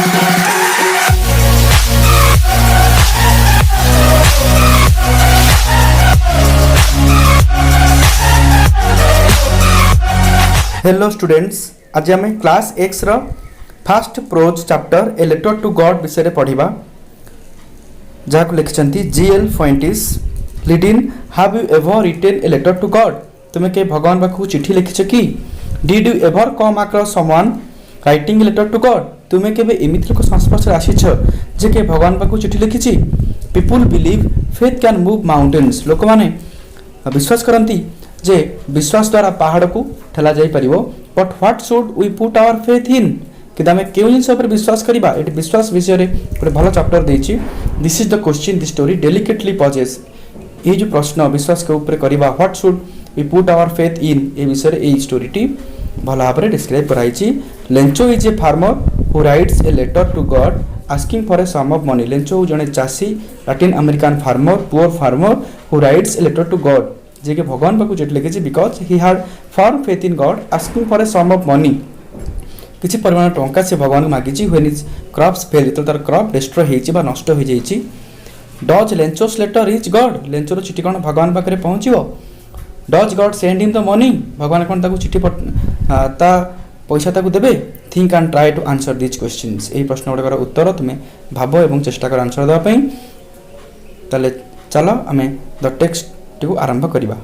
Hello students, आज आम class X रो first prose chapter a letter to God विषय पढ़ा जहाँ लिखिं G L Fuentes lead in have you ever written a letter to God. तुम्हें के भगवान पाखु चिठी लिखिछ कि? Did you ever come across someone writing a letter to God. तुम्हें केबे एमिति लोक संस्पर्श आसीछ जे के भगवान पाखु चिठी लिखिछि। People believe faith can move mountains. लोक माने विश्वास करती जे विश्वास द्वारा पहाड़ को ठेला जाई परिबो। But what should we put our faith in. कि आम क्यों जिन पर विश्वास करबा। एटी विश्वास विषय रे गोटे भल चैप्टर देछि। This is the question this story delicately poses. ये जो प्रश्न विश्वास के ऊपर करबा what should we put our faith in ए विषय रे ए स्टोरीटी भल भाव में डिस्क्राइब कराई। Lencho is a farmer who writes a letter to God asking for a sum of money. Lencho जने चासी Latin American farmer poor farmer who writes a letter to God जे के भगवान पाखु चिठी लिखिछि because he had firm faith in God asking for a sum of money. किछि परिमाण टंका से भगवान को मागिछि व्हेन इज क्रॉप्स फेल तो तार क्रॉप डिस्ट्रॉय हेछि बा नष्ट हो जाइछि। Does Lencho's letter reach God. लेंचोर चिठी कोन भगवान पाखरे पहुंचिबो। Does God send him the money. भगवान कोन ताकु चिठी ता पैसा ताकु देबे। Think and try to answer this questions. एही प्रश्न गुडकर उत्तर तुमे भाबो एवं चेष्टा कर आंसर देबा पई। तले चलो आमे द टेक्स्ट को आरंभ करिबा।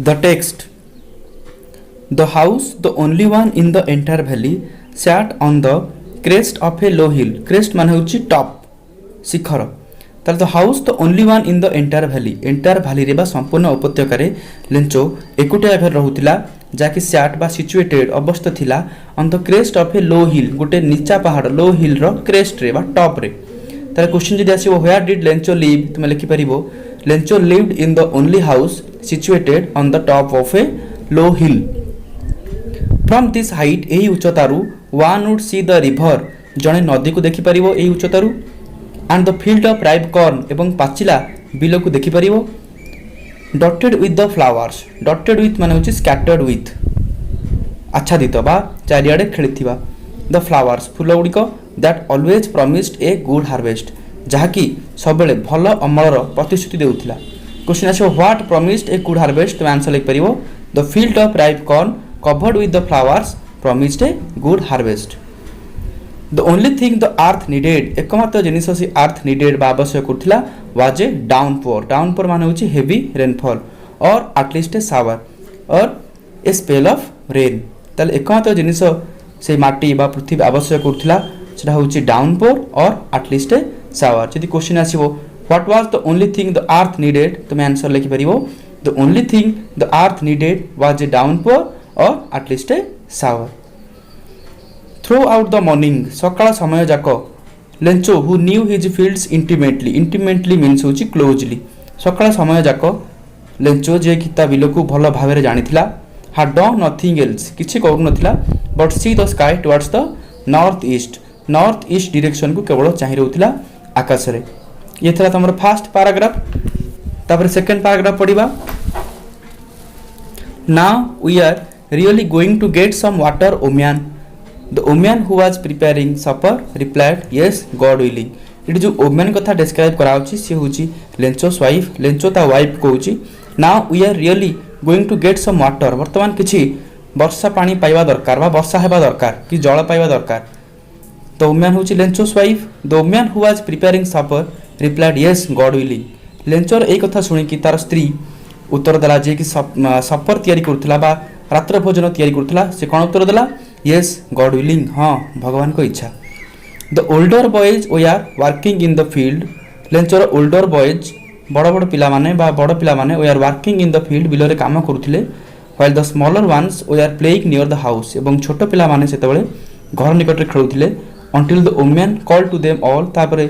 The text the house the only one in the entire valley sat on the crest of a low hill. Crest मान होची टॉप शिखर। तार the house the only one in the entire valley रे बा संपूर्ण उपत्यका रे लेंचो एकुटिया घर रहुतिला जाकि सैट बा सिचुएटेड अवस्थित थिला on the crest of a low हिल गोटे नीचा पहाड़ लो हिल रो क्रेस्ट रे बा टॉप रे। तार क्वेश्चन जदि आसीबो वेयर डिड लेंचो लिव तुम लिखि परिबो Lencho lived in the only house situated on the top of a low hill. From this height एही उच्चतारू one would see the river जणे नदी को देखि परिबो एही उच्चतारू and the field of ripe corn एवं पाचिला बिलो को देखि परिबो। Dotted with the flowers dotted with माने होची स्कैटर्ड विथ आच्छादित बा चारियाडे खेलिथिबा द फ्लावर्स फूल गुड़िक that always promised a good harvest जहाँकि सब भल अमलर प्रतिश्रुति देउथिला। क्वेश्चन आछो what promised a good harvest तुम आंसर लिख परिबो the field of ripe corn covered with the flowers promised a good harvest. The only thing the earth needed एकमात्र जिनिस से अर्थ नीडेड बा आवश्यक करथिला वाज ए डाउनपोर। डाउनपोर माने होची heavy rainfall or at least a shower or a spell of rain. ताले एकमात्र जिनिस से माटी बा पृथ्वी आवश्यक करथिला सेटा होची downpour or at least a shower. जदि क्वेश्चन आसीबो what was the only thing the earth needed तुम आंसर लिखि परिबो the only thing the earth needed was a downpour or at least a shower. Throughout the morning सकाळ समय जाक Lencho who knew his fields intimately intimately means होची closely सकाळ समय जाक लेंचो जे किता बिलो को भल भाबरे जानिथिला had done nothing else किछि करू नथिला but see the sky towards the north east direction को केवल चाहि रहउथिला आकाश रे। ये थरा हमर फर्स्ट पैराग्राफ। तापर सेकंड पैराग्राफ पढिबा। Now we are really going to get some water woman. The woman who was preparing supper replied yes God willing. इट जो ओम्यान कथा डिस्क्राइब कराउची से होची लेंचोस वाइफ लेंचो ता वाइफ कहूची now we are really going to get some water वर्तमान किछि वर्षा पानी पाइबा दरकार बा वर्षा हेबा दरकार कि जल पाइबा दरकार। द ओम्यान होची Lencho's wife the woman who was preparing supper replied yes God willing. लेंचोर एई कथा सुनि कि तार स्त्री उत्तर देला जे कि सपर तयारी करथला बा रात्र भोजन तयारी करथला से कोन उत्तर देला यस गॉड विलिंग हां भगवान को इच्छा। The older boys we are working in the field लेंचोर ओल्डर बॉयज बड़ बड़ पिला माने बा बड़ पिला माने we are working in the field below रे काम करूथिले while the smaller ones we are playing near the house एवं छोट पिला माने सेतबेले घर निकट रे खेलुथिले until the women called to them all तापरे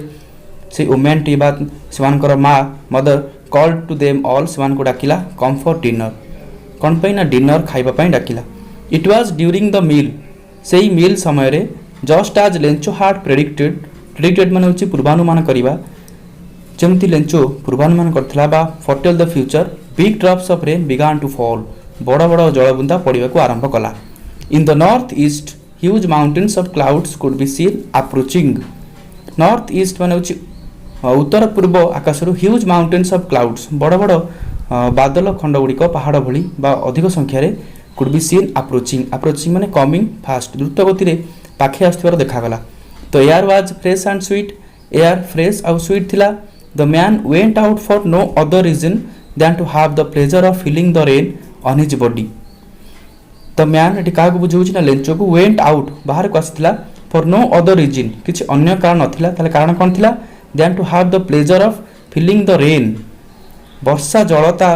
से वुमेन टी बात सेवानकर मां mother called to them all सेवान को डाकिला कम फॉर डिनर कोन पई ना डिनर खाइबा पई डाकिला। It was during the meal सेई मील समय रे just as Lencho had predicted माने होची पूर्वानुमान करिबा जमती लेंचो पूर्वानुमान करथिला बा foretell the future big drops of rain began to fall बड़ बड़ जलबुंदा पड़िबा को आरंभ कला। In the north east huge mountains of clouds could be seen approaching north east माने होची उत्तर पूर्व आकाश ह्यूज माउंटेन्स ऑफ क्लाउड्स बड़ बड़ बादल खंड गुड़िक पहाड़ भली बा अधिक संख्यार कुड बी सीन अप्रोचिंग माने कमिंग फास्ट द्रुत गति पाखे आसुथिबार देखागला तो air was fresh and sweet air fresh आउ स्वीट थिला the man went out for no other reason than to have the pleasure of feeling the rain on his body the man एटी का बुझाउछि ना लेंचो को वेंट आउट बाहर को आसिथिला फॉर नो अदर रीजन किछि अन्य कारण नथिला ताले कारण कोन थिला than to have the pleasure of feeling the rain वर्षा जलता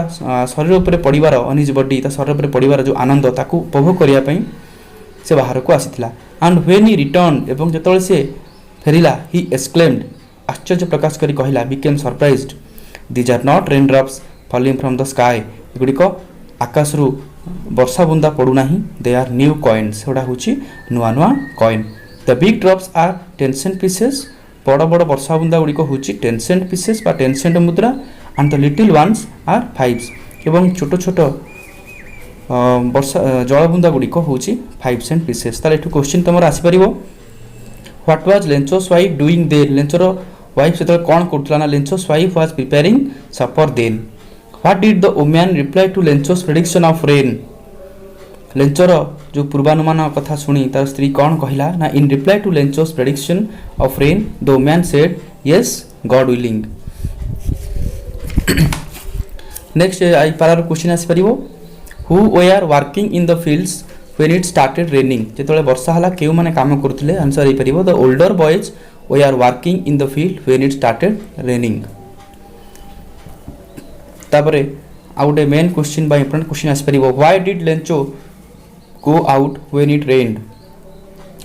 शरीर उपर पड़िबार ऑन हिज बॉडी ता शरीर उपर पड़िबार जो आनंद ताकू उपभोग करिया पई से बाहर को आसिथिला एंड व्हेन ही रिटर्न एवं जेतळे से फेरिला ही एक्सक्लेम्ड आश्चर्य प्रकाश करी कहिला became surprised these are not rain drops falling from the sky एगुड़िक आकाश रु वर्षा बुंदा पड़ू नाही दे आर न्यू कॉइन्स एटा होची नुआ नुआ coin the big drops are 10 cent pieces बड़ बड़ वर्षा बुंदा गुड़िक होची 10 सेंट पीसेस बा 10 सेंट मुद्रा and the little ones are 5 एवं छोट छोट वर्षा जल बुंदा गुड़िक होची 5 सेंट पीसेस ताले एठु क्वेश्चन तमर आसी परिबो what was Lencho's wife doing there लेंचोर वाइफ सेतल कोन करथला ना Lencho's wife was preparing supper then what did the woman reply to Lencho's prediction of rain लेंचोर जो पूर्वानुमान कथा सुनी तार स्त्री कोन कहिला ना in reply to Lencho's prediction of rain the woman said yes God willing next आई पारार क्वेश्चन आसी परिबो who were working in the fields when it started raining जेतले वर्षा हला केउ माने काम करथिले आंसर हे परिबो the older boys were working in the field when it started raining तापरे आउटे मेन क्वेश्चन बा इंपोर्टेंट क्वेश्चन आसी परिबो why did Lencho go out when it rained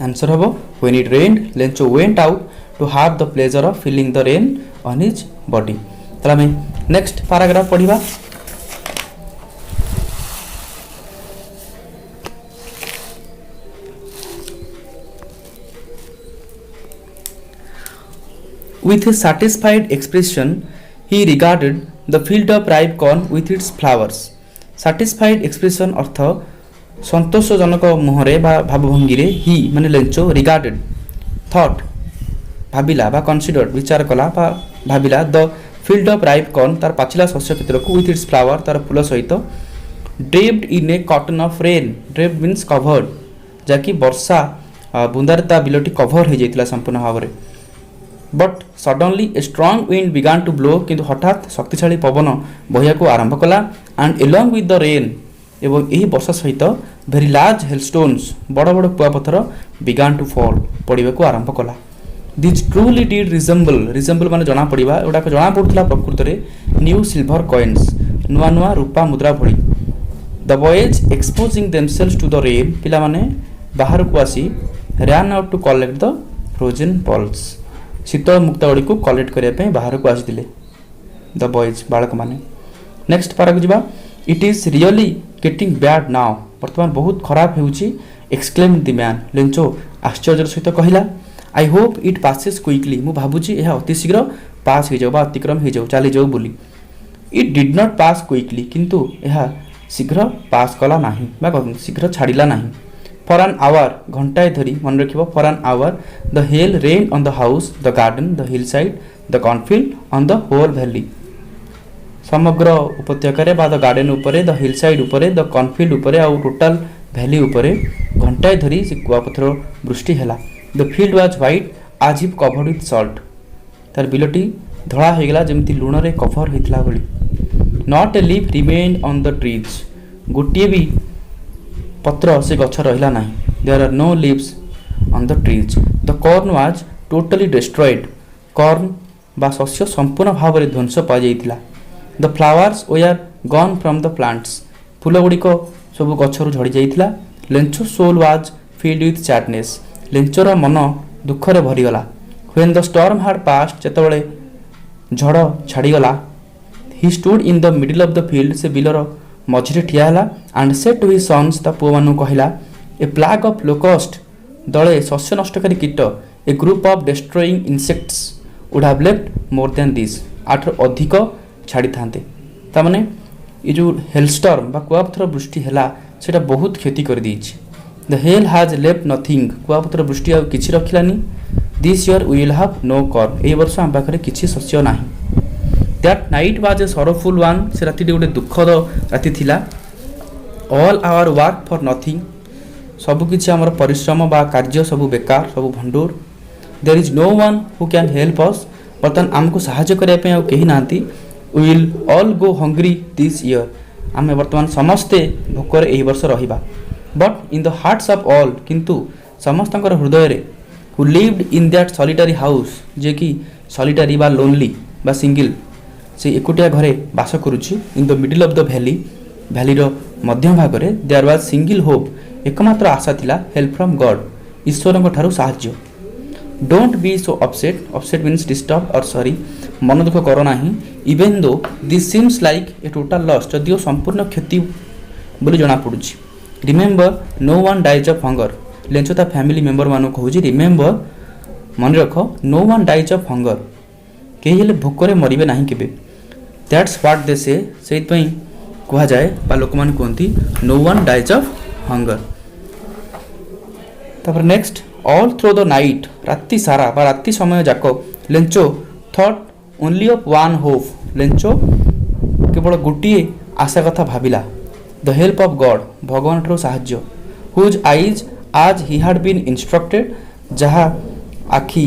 answer हबो when it rained Lencho went out to have the pleasure of feeling the rain on his body तला में next paragraph पढिबा With a satisfied expression, he regarded the field of ripe corn with its flowers. Satisfied expression अर्थ संतोषजनक मुहरे बा भावभंगी रे ही माने Lencho regarded thought भाबिला बा considered विचार कला बा भाबिला the field of ripe corn तार पाचिला शस्य क्षेत्र को विथ इट्स फ्लावर तार फूल सहित draped in A cotton of rain draped means covered जाकि वर्षा बुंदार ता बिलटी कवर हो जाइतिला संपूर्ण भाव but suddenly a strong wind began to blow किंतु हठात शक्तिशाली पवन बहिया को आरंभ कला and along with the rain एवं यही वर्षा सहित भेरी लार्ज हेलस्टोन्स बड़ बड़ कुआपथर बिगान टू फॉल पड़े को आरंभ कला दिस ट्रूली डिड रिजेम्बल माने जना पड़िबा एटा जना पड़ुतला प्रकृत रे न्यू सिल्वर कॉइन्स नुआ नुआ रूपा मुद्रा भली the boys exposing themselves to the rain पिला माने बाहर को आसी ran out to collect the frozen pearls शीतल मुक्ता गुड़ी को कलेक्ट करने बाहर को आसी द बॉयज बालक माने नेक्स्ट पारा को it is really getting bad now वर्तमान बहुत खराब होउची एक्सक्लेम द मैन लेंचो आश्चर्य सहित कहिला I hope it passes quickly मु भाबुची यह अति शीघ्र पास हो जाओ बा अतिक्रम हो जाओ चली जाओ बोली it did not pass quickly किंतु यह शीघ्र पास कला नाही बा शीघ्र छाड़िला नाही फॉर एन आवर घंटाए धरी मन रखिबो for an hour the hail rain on the house the garden the hill side the cornfield on the whole valley समग्र उपत्यका बा द गार्डन उपरे द हिल साइड उपरे द कॉर्नफील्ड उपरे आ टोटल वैली उपरे घंटाए धरी से कुआपथर वृष्टि हैला the field was white as if covered with salt तार बिलटी धड़ा हो गला जेमति लूण रे कवर होइतला बली not a leaf remained on the trees गोटिए भी पत्र से गछ रहिला नाही there are no leaves on the trees the corn was totally destroyed corn बा शस्य संपूर्ण भाव में ध्वंस पा जाइतिला the flowers were gone from the plants फूल गुड़िक सब गछरु झड़ी जाइतिला Lencho soul was filled with sadness लेंचोर मन दुखरे भरीगला when the storm had passed जेतबेले झड़ छाड़ीगला he stood in the middle of the field से बिलर मझिरे ठिया हला and said to his sons ता पुआ मानु कहिला ए प्लाग ऑफ लोकस्ट दले शस्य नष्टकारी कीट a group of destroying insects would have left more than this आठ अधिक छाड़ी थांते ता माने ये जो हेलस्टॉर्म बा कुआपथर वृष्टि हला सेटा बहुत क्षति कर दीछि the hail has left nothing कुआपतर वृष्टि आ किछि रखिलानी this year we will have no corn ए वर्ष हम पाखरे किछि शस्य नाही that night was a sorrowful one से राति गोटे दुखद राति थिला all our work for nothing सब किछि हमर परिश्रम बा कार्य सब बेकार सब भंडूर there is no one who can help us बर्तन आमको सहायता करने पे कहीं नांती we will all go hungry this year आम बर्तमान समस्ते भोकर यही वर्ष रहिबा but in the hearts of all किंतु समस्त हृदय रे who lived in that solitary house जे कि सॉलिटरी बा लोनली बा सिंगल से एकुटिया घरे बास करुछि in the middle of the valley valley रो मध्य भाग रे देयर वाज सिंगल होप एकमात्र आशा थिला हेल्प फ्रॉम गॉड ईश्वर ठारू साहाय्य don't be so upset upset means disturb or sorry मन दुख करो नाही even though this seems like a total loss जदिओ संपूर्ण क्षति बोली जना पड़ुछि remember no one dies of hunger Lencho ता फैमिली मेंबर मानु कहूछि रिमेंबर मन रख no one dies of hunger केही हेले भोकरे मरिबे नाही केबे दैट्स व्हाट दे से सेइत पई कहा जाए बा लोक मान कहंती no one dies of hunger तापर next all through the night राति सारा बा राति समय जाक Lencho thought only of one hope Lencho केवल गोटे आशा कथा भाविला द हेल्प ऑफ गॉड भगवान ठारू साहाय्य हुज आईज आज ही हैड बीन इंस्ट्रक्टेड जहा आखि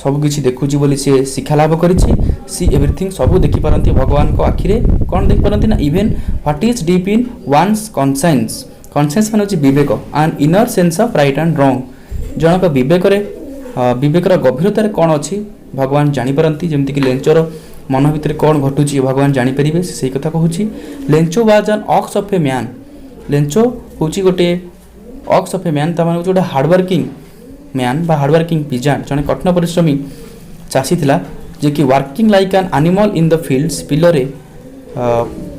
सब किछि देखुची बोली से शिक्षा लाभ करिछि सी एवरीथिंग सब देखि पारंती भगवान को आखि रे कोन देखि पारंती ना even what is deep in one's conscience conscience माने होछि विवेक and inner sense of right and wrong जनक विवेकर गभीरतार कौन अच्छी भगवान जानीपारती जमती कि लेंचर मन भितर कौन घटुची भगवान जानीपर से कथा कहूँ Lencho was an ox of a man Lencho हूँ गोटे ऑक्स ऑफ ए मैन तमाने गोटे हार्डवर्किंग मैन बा हार्डवर्किंग पिजान जड़े कठिन परिश्रमी चाषी थिला जे कि working like an animal in the fields बिलरे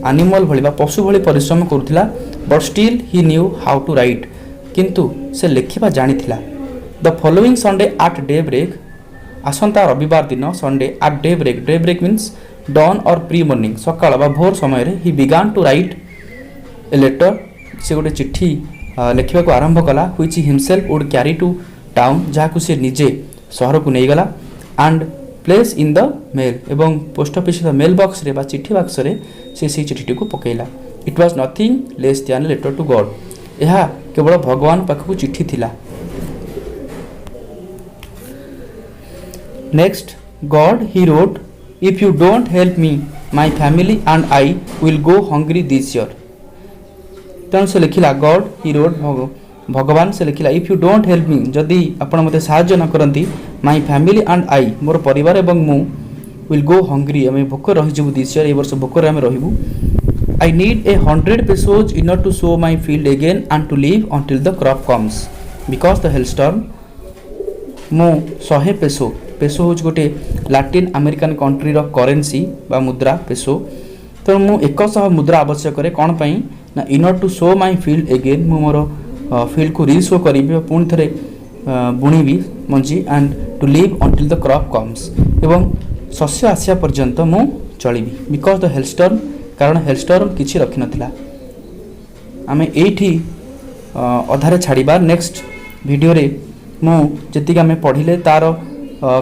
एनिमल भली बा पशु भली परिश्रम करुथिला but still he knew how to write किंतु से लेखिबा जानिथिला the following Sunday at daybreak आसंता रविवार दिन Sunday at day break means dawn or pre morning सकाळ बा भोर समय रे he began to write a letter से गोटे चिट्ठी लेखिबा को आरंभ कला which himself would carry to town जहाँ से निजे सहर को नहीं गला and place in the mail एवं पोस्ट ऑफिस मेल बॉक्स रे बा चिट्ठी बॉक्स रे से चिट्ठी को पकेला it was nothing less than letter to God यह केवल भगवान पाखक चिट्ठी थिला next God he wrote if you don't help me my family and I will go hungry this year तेणु से लिखिला गॉड ही रोट भगवान से लिखिला if you don't help me जदि आपण मते साहाय्य न करंती माय फैमिली एंड आई मोर परिवार एवं मु विल गो हंग्री आमे भोक रहि जबु दिस ईयर ए वर्ष भोक रे आमे रहिबु I need 100 pesos in order to sow my field again and to live until the crop comes because the hailstorm मो 100 पेसो पेसो हूँ गोटे लाटिन अमेरिकन कंट्री रो करेन्सी बा मुद्रा पेसो तो मु 100 मुद्रा आवश्यक करे कौन पाई ना in order to show my field again मु मोर फील्ड को रीशो करी पुणी थे बुणीबी मंजी and to live until the crop comes एवं शस्य आसिया पर्यंत मु चलिबी बिकॉज द हेलस्टर्म कारण हेलस्टर्म किछि रखि नथिला आमे एठी अधारे छाड़ीबा नेक्स्ट वीडियो रे मु जतिक आमे पढ़िले तार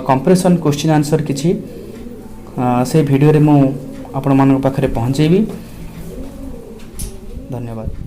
कंप्रेशन क्वेश्चन आंसर किछि से वीडियो रे मु आपण मानक पाखरे पहुंचेबी धन्यवाद।